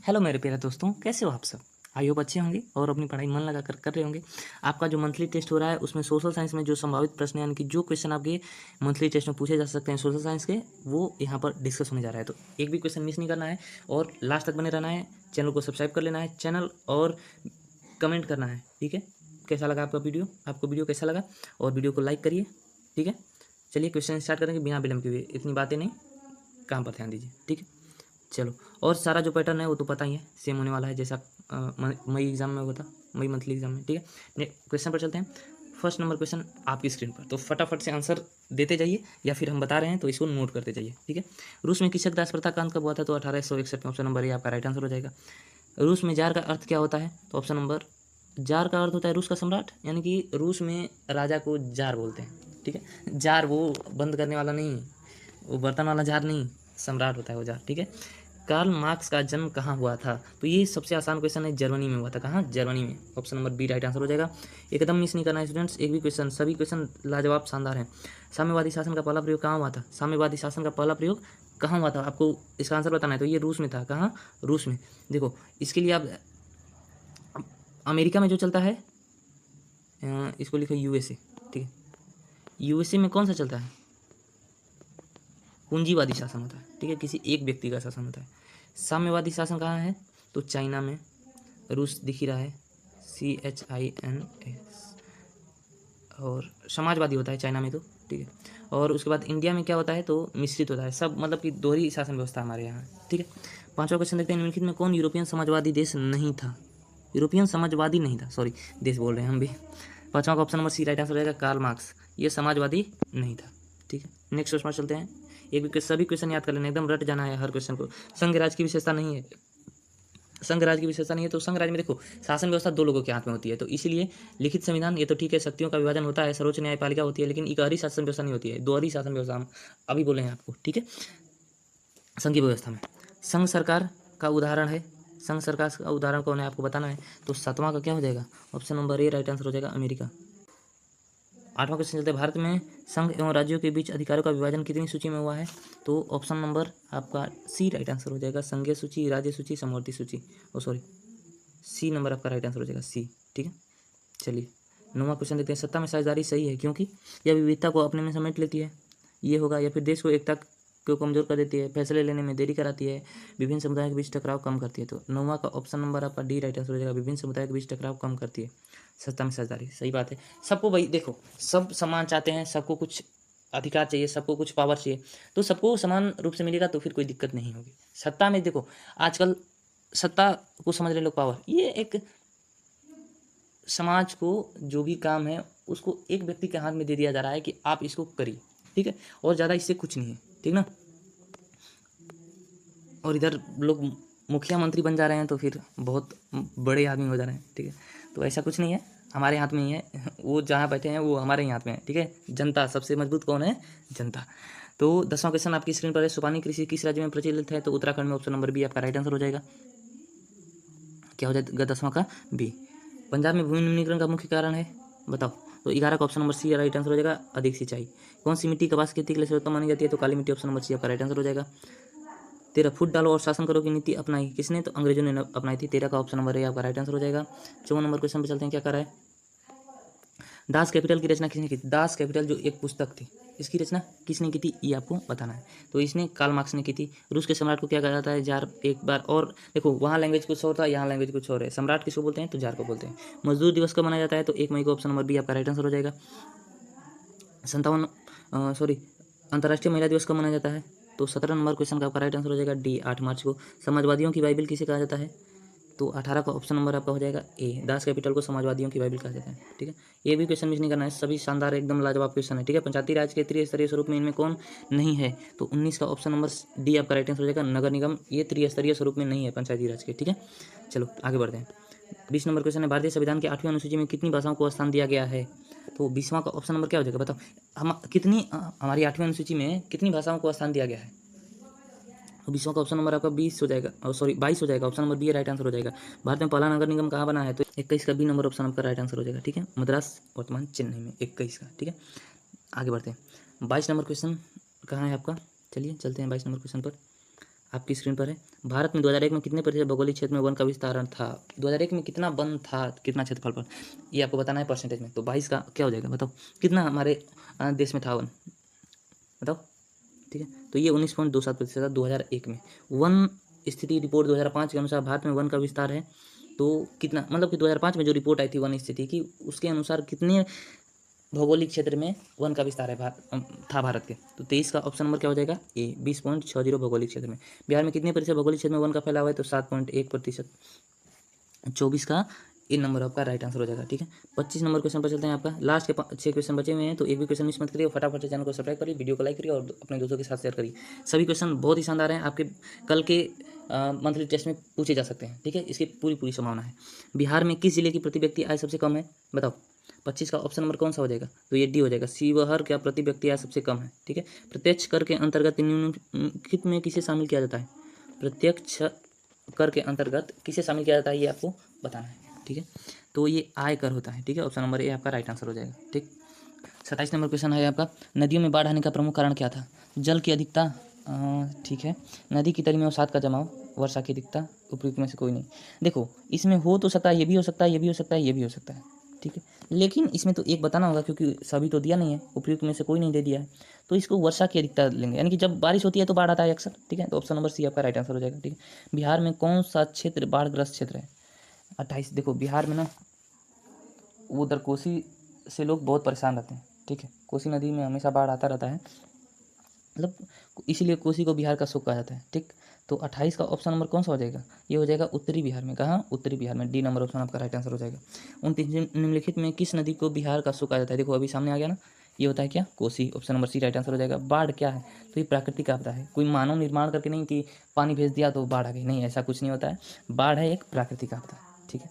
Hello मेरे प्यारे दोस्तों, कैसे हो आप सब। आई होप अच्छे होंगे और अपनी पढ़ाई मन लगा कर रहे होंगे। आपका जो मंथली टेस्ट हो रहा है उसमें सोशल साइंस में जो संभावित प्रश्न यानी कि जो क्वेश्चन आपके मंथली टेस्ट में पूछे जा सकते हैं सोशल साइंस के, वो यहाँ पर डिस्कस होने जा रहा है। तो एक भी क्वेश्चन मिस नहीं करना है और लास्ट तक बने रहना है। चैनल को सब्सक्राइब कर लेना है चैनल और कमेंट करना है, ठीक है। कैसा लगा आपको वीडियो कैसा लगा, और वीडियो को लाइक करिए, ठीक है। चलिए क्वेश्चन स्टार्ट करेंगे बिना विलम्ब किए हुए। इतनी बातें नहीं, काम पर ध्यान दीजिए, ठीक है। चलो, और सारा जो पैटर्न है वो तो पता ही है, सेम होने वाला है जैसा मई एग्जाम में हुआ था, मई मंथली एग्जाम में, ठीक है। नेक्स्ट क्वेश्चन पर चलते हैं। फर्स्ट नंबर क्वेश्चन आपकी स्क्रीन पर, तो फटाफट से आंसर देते जाइए या फिर हम बता रहे हैं तो इसको नोट करते जाइए, ठीक है। रूस में कृषक दास प्रथा का अंत कब हुआ था? तो 1861 में। ऑप्शन नंबर ए आपका राइट आंसर हो जाएगा। रूस में जार का अर्थ क्या होता है? तो ऑप्शन नंबर जार का अर्थ होता है रूस का सम्राट, यानी कि रूस में राजा को जार बोलते हैं, ठीक है। जार वो बंद करने वाला नहीं, वो बर्तन वाला जार नहीं, सम्राट होता है वो जार, ठीक है। कार्ल मार्क्स का जन्म कहाँ हुआ था? तो ये सबसे आसान क्वेश्चन है, जर्मनी में हुआ था। कहाँ? जर्मनी में। Option number B right answer हो जाएगा। एकदम मिस नहीं करना है स्टूडेंट्स, एक भी क्वेश्चन, सभी क्वेश्चन लाजवाब शानदार हैं। साम्यवादी शासन का पहला प्रयोग कहाँ हुआ था? साम्यवादी शासन का पहला प्रयोग कहाँ हुआ था? आपको इसका आंसर बताना है। तो ये रूस में था। कहाँ? रूस में। देखो, इसके लिए आप अमेरिका में जो चलता है, इसको लिखो यूएसए, ठीक है। यूएसए में कौन सा चलता है? पूंजीवादी शासन होता है, ठीक है, किसी एक व्यक्ति का शासन होता है। साम्यवादी शासन कहाँ है? तो चाइना में। रूस दिख ही रहा है, CHINA। और समाजवादी होता है चाइना में, तो ठीक है। और उसके बाद इंडिया में क्या होता है? तो मिश्रित होता है, सब मतलब कि दोहरी शासन व्यवस्था हमारे यहाँ, ठीक है। पांचवा क्वेश्चन देखते हैं। निम्नलिखित में कौन यूरोपियन समाजवादी देश नहीं था? यूरोपियन समाजवादी नहीं था, सॉरी, देश बोल रहे हैं हम भी। पांचवा का option number C right answer रहेगा, कार्ल मार्क्स। ये समाजवादी नहीं था, ठीक है। नेक्स्ट क्वेश्चन चलते हैं। एक भी सभी क्वेश्चन याद कर लेना, एकदम रट जाना है हर क्वेश्चन को। संघ राज्य की विशेषता नहीं है, संघ राज्य की विशेषता नहीं है। तो संघ राज्य में देखो, शासन व्यवस्था दो लोगों के हाथ में होती है, तो इसीलिए लिखित संविधान ये तो ठीक है, शक्तियों का विभाजन होता है, सर्वोच्च न्यायपालिका होती है, लेकिन इकहरी शासन व्यवस्था नहीं होती है, दोहरी शासन व्यवस्था हम अभी बोले हैं आपको, ठीक है। संघ की व्यवस्था में संघ सरकार का उदाहरण है, संघ सरकार का उदाहरण कौन है आपको बताना है। तो सातवां का क्या हो जाएगा? Option number A right answer हो जाएगा, अमेरिका। आठवां क्वेश्चन चलते हैं। भारत में संघ एवं राज्यों के बीच अधिकारों का विभाजन कितनी सूची में हुआ है? तो ऑप्शन नंबर आपका सी राइट आंसर हो जाएगा, संघीय सूची, राज्य सूची, समवर्ती सूची। ओ सॉरी, सी नंबर आपका राइट आंसर हो जाएगा, सी, ठीक है। चलिए नौवां क्वेश्चन देखते हैं। सत्ता में साझेदारी सही है क्योंकि यह विविधता को अपने में समेट लेती है, ये होगा। या फिर देश को एकता को कमजोर कर देती है, फैसले लेने में देरी कराती है, विभिन्न समुदायों के बीच टकराव कम करती है। तो नौवां का ऑप्शन नंबर आपका डी राइट आंसर हो जाएगा, विभिन्न समुदायों के बीच टकराव कम करती है सत्ता में साझेदारी। सही बात है। सबको भाई देखो, सब समान चाहते हैं, सबको कुछ अधिकार चाहिए, सबको कुछ पावर चाहिए, तो सबको समान रूप से मिलेगा तो फिर कोई दिक्कत नहीं होगी। सत्ता में देखो, आजकल सत्ता को समझ रहे लोग पावर, ये एक समाज को जो भी काम है उसको एक व्यक्ति के हाथ में दे दिया जा रहा है कि आप इसको करिए, ठीक है। और ज़्यादा इससे कुछ नहीं है, ठीक ना। और इधर लोग मुखिया मंत्री बन जा रहे हैं तो फिर बहुत बड़े आदमी हो जा रहे हैं, ठीक है। तो ऐसा कुछ नहीं है, हमारे हाथ में ही है, वो जहाँ बैठे हैं वो हमारे ही हाथ में है, ठीक है। जनता सबसे मजबूत कौन है? जनता। तो 10वां क्वेश्चन आपकी स्क्रीन पर है। सुपानी कृषि किस राज्य में प्रचलित है? तो उत्तराखंड में। ऑप्शन नंबर बी आपका राइट आंसर हो जाएगा। क्या हो जाएगा 10वां का? बी। पंजाब में भूमि निम्नीकरण का मुख्य कारण है, बताओ। तो 11 का option number C right answer हो जाएगा, अधिक सिंचाई। कौन सी मिट्टी कपास की खेती के लिए सर्वोत्तम मानी जाती है? तो काली मिट्टी। ऑप्शन नंबर सी आपका राइट आंसर हो जाएगा। 13 फुट डालो और शासन करो की नीति अपनाई किसने? तो अंग्रेजों ने अपनाई थी। 13 का ऑप्शन नंबर ए आपका राइट आंसर हो जाएगा। 54 नंबर क्वेश्चन पे चलते हैं, क्या कर रहा है। दास कैपिटल की रचना किसने की थी? दास कैपिटल जो एक पुस्तक थी, इसकी रचना किसने की थी ये आपको बताना है। तो इसने कार्ल मार्क्स ने की थी। रूस के सम्राट को क्या कहा जाता है? जार। एक बार और देखो, वहाँ लैंग्वेज कुछ और था, यहाँ लैंग्वेज कुछ और है। सम्राट किसको बोलते हैं? तो जार को बोलते हैं। मजदूर दिवस कब मनाया जाता है? तो 1 मई को। ऑप्शन नंबर बी आपका राइट आंसर हो जाएगा। 57 सॉरी, अंतर्राष्ट्रीय महिला दिवस कब मनाया जाता है? तो 17 नंबर क्वेश्चन का आपका राइट आंसर हो जाएगा डी, 8 मार्च को। समाजवादियों की बाइबल किसे कहा जाता है? तो 18 का ऑप्शन नंबर आपका हो जाएगा ए, दास कैपिटल को समाजवादियों की बाइबल कहा जाता है, ठीक है। ये भी क्वेश्चन मिस नहीं करना है, सभी शानदार एकदम लाजवाब क्वेश्चन है, ठीक है। पंचायती राज के त्रिस्तरीय स्वरूप में इनमें कौन नहीं है? तो 19 का ऑप्शन नंबर डी आपका राइट आंसर हो जाएगा, नगर निगम। ये त्रिस्तरीय स्वरूप में नहीं है पंचायती राज के, ठीक है। चलो आगे बढ़ते हैं। 20 नंबर क्वेश्चन है, भारतीय संविधान की 8वीं अनुसूची में कितनी भाषाओं को स्थान दिया गया है? तो 20वां का ऑप्शन नंबर क्या हो जाएगा, बताओ। हम कितनी हमारी 8वीं अनुसूची में कितनी भाषाओं को स्थान दिया गया है? तो 20वां का ऑप्शन नंबर आपका 20 हो जाएगा, और सॉरी 22 हो जाएगा। Option number B right answer हो जाएगा। भारत में पहला नगर निगम कहाँ बना है? तो 21 का बी नंबर ऑप्शन आपका राइट आंसर हो जाएगा, ठीक है। मद्रास, वर्तमान चेन्नई में, 21 का, ठीक है। आगे बढ़ते हैं। 22 नंबर क्वेश्चन कहाँ है आपका? चलिए चलते हैं 22 नंबर क्वेश्चन पर। आपकी स्क्रीन पर है। भारत में 2001 में कितने प्रतिशत भौगोलिक क्षेत्र में वन का विस्तारण था? 2001 में कितना वन था, कितना क्षेत्रफल पर, ये आपको बताना है परसेंटेज में। तो 22 का क्या हो जाएगा बताओ, कितना हमारे देश में था वन, बताओ। ठीक है, तो ये 19.27% था 2001 में। वन स्थिति रिपोर्ट 2005 के अनुसार भारत में वन का विस्तार है तो कितना, मतलब कि 2005 में जो रिपोर्ट आई थी वन स्थिति की, उसके अनुसार कितने भौगोलिक क्षेत्र में वन का विस्तार है था भारत के। तो 23 का ऑप्शन नंबर क्या हो जाएगा, ए 20.60 भौगोलिक क्षेत्र में। बिहार में कितने प्रतिशत भौगोलिक क्षेत्र में वन का फैलाव है, तो 7.1%। 24 का ए नंबर आपका राइट आंसर हो जाएगा। ठीक है, 25 नंबर क्वेश्चन पर चलते हैं। आपका लास्ट के 6 क्वेश्चन बचे हुए हैं, तो एक भी क्वेश्चन मिस मत करिए। फटाफट से चैनल को सब्सक्राइब करिए, वीडियो को लाइक करिए और अपने दोस्तों के साथ शेयर करिए। सभी क्वेश्चन बहुत ही शानदार हैं, आपके कल के मंथली टेस्ट में पूछे जा सकते हैं। ठीक है, इसकी पूरी संभावना है। बिहार में किस जिले की प्रति व्यक्ति आय सबसे कम है, बताओ। 25 का ऑप्शन नंबर कौन सा हो जाएगा, तो ये डी हो जाएगा, शिवहर का प्रति व्यक्ति आय सबसे कम है। ठीक है, प्रत्यक्ष कर के अंतर्गत निम्नलिखित में किसे शामिल किया जाता है, प्रत्यक्ष कर के अंतर्गत किसे शामिल किया जाता है, ये आपको बताना है। ठीक है, तो ये आय कर होता है। ठीक है, ऑप्शन नंबर ए आपका राइट आंसर हो जाएगा। ठीक, 27 नंबर क्वेश्चन है आपका, नदियों में बाढ़ आने का प्रमुख कारण क्या था, जल की अधिकता, ठीक है, नदी की तली में अवसाद का जमाव, वर्षा की अधिकता, उपयुक्त में से कोई नहीं। देखो इसमें हो तो सकता है, ये भी हो सकता है, ये भी हो सकता है, ये भी हो सकता है। ठीक है, लेकिन इसमें तो एक बताना होगा क्योंकि सभी तो दिया नहीं है, उपयुक्त में से कोई नहीं दे दिया है, तो इसको वर्षा की अधिकता लेंगे, यानी कि जब बारिश होती है तो बाढ़ आता है अक्सर। ठीक है, तो ऑप्शन नंबर सी आपका राइट आंसर हो जाएगा। ठीक है, बिहार में कौन सा क्षेत्र बाढ़ग्रस्त क्षेत्र है, 28। देखो बिहार में ना उधर कोसी से लोग बहुत परेशान रहते हैं। ठीक है, कोसी नदी में हमेशा बाढ़ आता रहता है, मतलब इसीलिए कोसी को बिहार का सुख कहा जाता है। ठीक, तो 28 का ऑप्शन नंबर कौन सा हो जाएगा, ये हो जाएगा उत्तरी बिहार में। कहाँ, उत्तरी बिहार में, डी नंबर ऑप्शन आपका राइट आंसर हो जाएगा। 29 निम्नलिखित में किस नदी को बिहार का सुख कहा जाता है, देखो अभी सामने आ गया ना, ये होता है क्या, Kosi. Option number C right answer हो जाएगा। बाढ़ क्या है, तो ये प्राकृतिक आपदा है, कोई मानव निर्माण करके नहीं कि पानी भेज दिया तो बाढ़ आ गई, नहीं, ऐसा कुछ नहीं होता है। बाढ़ है एक प्राकृतिक आपदा। ठीक है,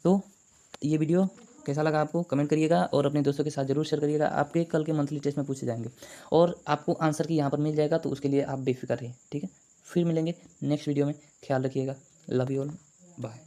तो ये वीडियो कैसा लगा आपको कमेंट करिएगा और अपने दोस्तों के साथ जरूर शेयर करिएगा। आपके कल के मंथली टेस्ट में पूछे जाएंगे और आपको आंसर की यहाँ पर मिल जाएगा, तो उसके लिए आप बेफिक्र रहिए। ठीक है, फिर मिलेंगे नेक्स्ट वीडियो में, ख्याल रखिएगा, लव यू ऑल, बाय।